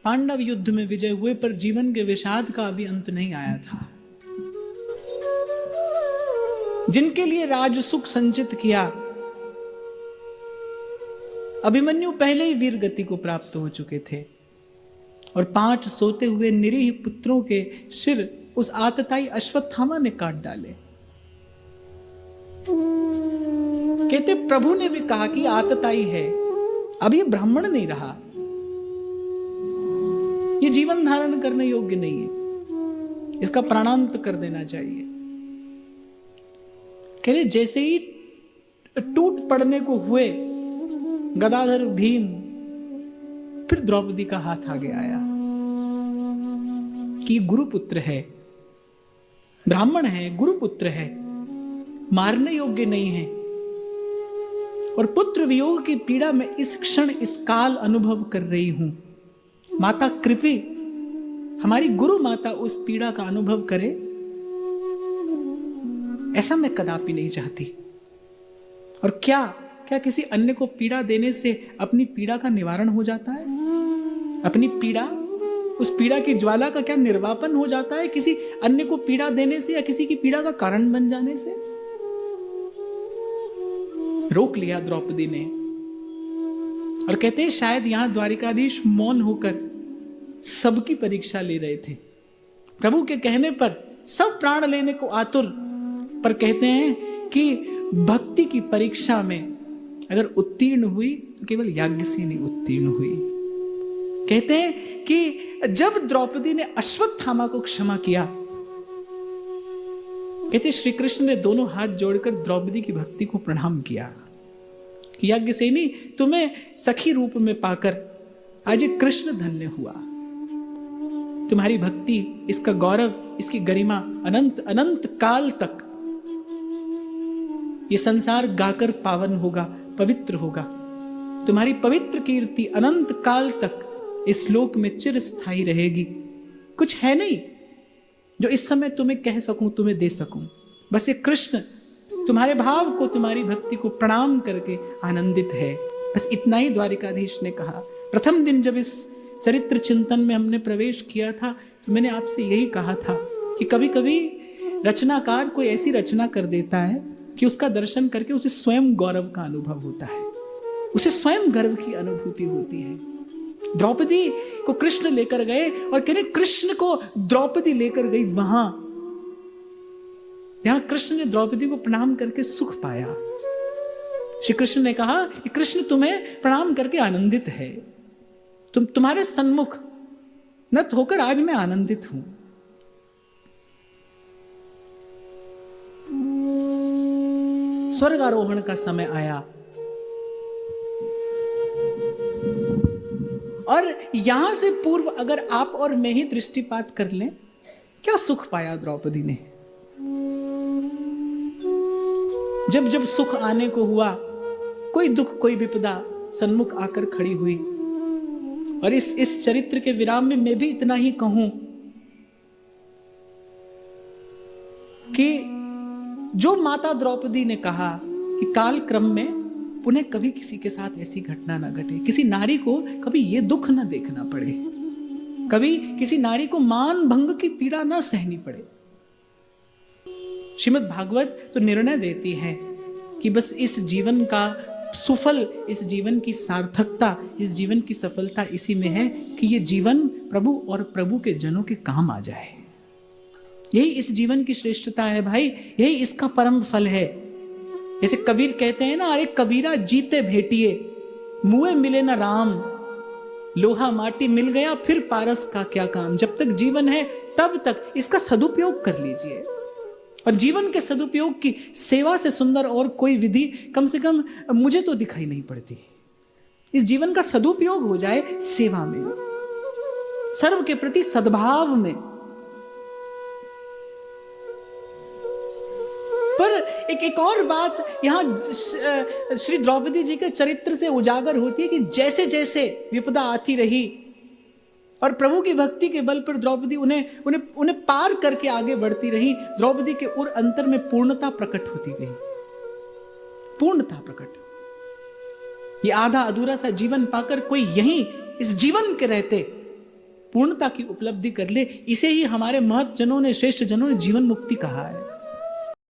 पांडव युद्ध में विजय हुए, पर जीवन के विषाद का अभी अंत नहीं आया था। जिनके लिए राजसुख संचित किया, अभिमन्यु पहले ही वीर गति को प्राप्त हो चुके थे, और 5 सोते हुए निरीह पुत्रों के सिर उस आतताई अश्वत्थामा ने काट डाले। कहते प्रभु ने भी कहा कि आतताई है, अब ये ब्राह्मण नहीं रहा, ये जीवन धारण करने योग्य नहीं है, इसका प्राणांत कर देना चाहिए। कह रहे जैसे ही टूट पड़ने को हुए गदाधर भीम, फिर द्रौपदी का हाथ आगे आया कि गुरुपुत्र है, ब्राह्मण है, गुरुपुत्र है, मारने योग्य नहीं है, और पुत्र वियोग की पीड़ा में इस क्षण इस काल अनुभव कर रही हूं। माता कृपी, हमारी गुरु माता उस पीड़ा का अनुभव करे, ऐसा मैं कदापि नहीं चाहती। और क्या किसी अन्य को पीड़ा देने से अपनी पीड़ा का निवारण हो जाता है? अपनी पीड़ा, उस पीड़ा की ज्वाला का क्या निर्वापन हो जाता है किसी अन्य को पीड़ा देने से, या किसी की पीड़ा का कारण बन जाने से? रोक लिया द्रौपदी ने, और कहते हैं शायद यहां द्वारिकाधीश मौन होकर सबकी परीक्षा ले रहे थे। प्रभु के कहने पर सब प्राण लेने को आतुर, पर कहते हैं कि भक्ति की परीक्षा में अगर उत्तीर्ण हुई तो केवल याज्ञसेनी उत्तीर्ण हुई। कहते हैं कि जब द्रौपदी ने अश्वत्थामा को क्षमा किया, कहते श्री कृष्ण ने दोनों हाथ जोड़कर द्रौपदी की भक्ति को प्रणाम किया कि याज्ञसेनी, तुम्हें सखी रूप में पाकर आज ये कृष्ण धन्य हुआ। तुम्हारी भक्ति, इसका गौरव, इसकी गरिमा अनंत अनंत काल तक ये संसार गाकर पावन होगा, पवित्र होगा। तुम्हारी पवित्र कीर्ति अनंत काल तक इस लोक में चिरस्थायी रहेगी। कुछ है नहीं जो इस समय तुम्हें कह सकूं, तुम्हें दे सकूं, बस ये कृष्ण तुम्हारे भाव को, तुम्हारी भक्ति को प्रणाम करके आनंदित है। बस इतना ही द्वारिकाधीश ने कहा। प्रथम दिन जब इस चरित्र चिंतन में हमने प्रवेश किया था तो मैंने आपसे यही कहा था कि कभी कभी रचनाकार कोई ऐसी रचना कर देता है कि उसका दर्शन करके उसे स्वयं गौरव का अनुभव होता है, उसे स्वयं गर्व की अनुभूति होती है। द्रौपदी को कृष्ण लेकर गए, और कहने कृष्ण को द्रौपदी लेकर गई वहां जहां कृष्ण ने द्रौपदी को प्रणाम करके सुख पाया। श्री कृष्ण ने कहा कि कृष्ण तुम्हें प्रणाम करके आनंदित है, तुम्हारे सन्मुख नत होकर आज मैं आनंदित हूं। स्वर्गारोहण का समय आया, और यहां से पूर्व अगर आप और मैं ही दृष्टिपात कर लें, क्या सुख पाया द्रौपदी ने? जब जब सुख आने को हुआ, कोई दुख, कोई विपदा सन्मुख आकर खड़ी हुई। और इस चरित्र के विराम में मैं भी इतना ही कहूं कि जो माता द्रौपदी ने कहा कि काल क्रम में पुनः कभी किसी के साथ ऐसी घटना ना घटे, किसी नारी को कभी ये दुख ना देखना पड़े, कभी किसी नारी को मान भंग की पीड़ा ना सहनी पड़े। श्रीमद् भागवत तो निर्णय देती है कि बस इस जीवन का सुफल, इस जीवन की सार्थकता, इस जीवन की सफलता इसी में है कि ये जीवन प्रभु और प्रभु के जनों के काम आ जाए। यही इस जीवन की श्रेष्ठता है भाई, यही इसका परम फल है। जैसे कबीर कहते हैं ना, अरे कबीरा जीते भेटिए, मुए मिले ना राम, लोहा माटी मिल गया फिर पारस का क्या काम। जब तक जीवन है तब तक इसका सदुपयोग कर लीजिए। और जीवन के सदुपयोग की सेवा से सुंदर और कोई विधि कम से कम मुझे तो दिखाई नहीं पड़ती। इस जीवन का सदुपयोग हो जाए सेवा में, सर्व के प्रति सद्भाव में। पर एक और बात यहां श्री द्रौपदी जी के चरित्र से उजागर होती है कि जैसे जैसे विपदा आती रही और प्रभु की भक्ति के बल पर द्रौपदी उन्हें पार करके आगे बढ़ती रही, द्रौपदी के उर अंतर में पूर्णता प्रकट होती गई। पूर्णता प्रकट। ये आधा अधूरा सा जीवन पाकर कोई यहीं इस जीवन के रहते पूर्णता की उपलब्धि कर ले, इसे ही हमारे महत जनों ने, श्रेष्ठ जनों ने जीवन मुक्ति कहा है।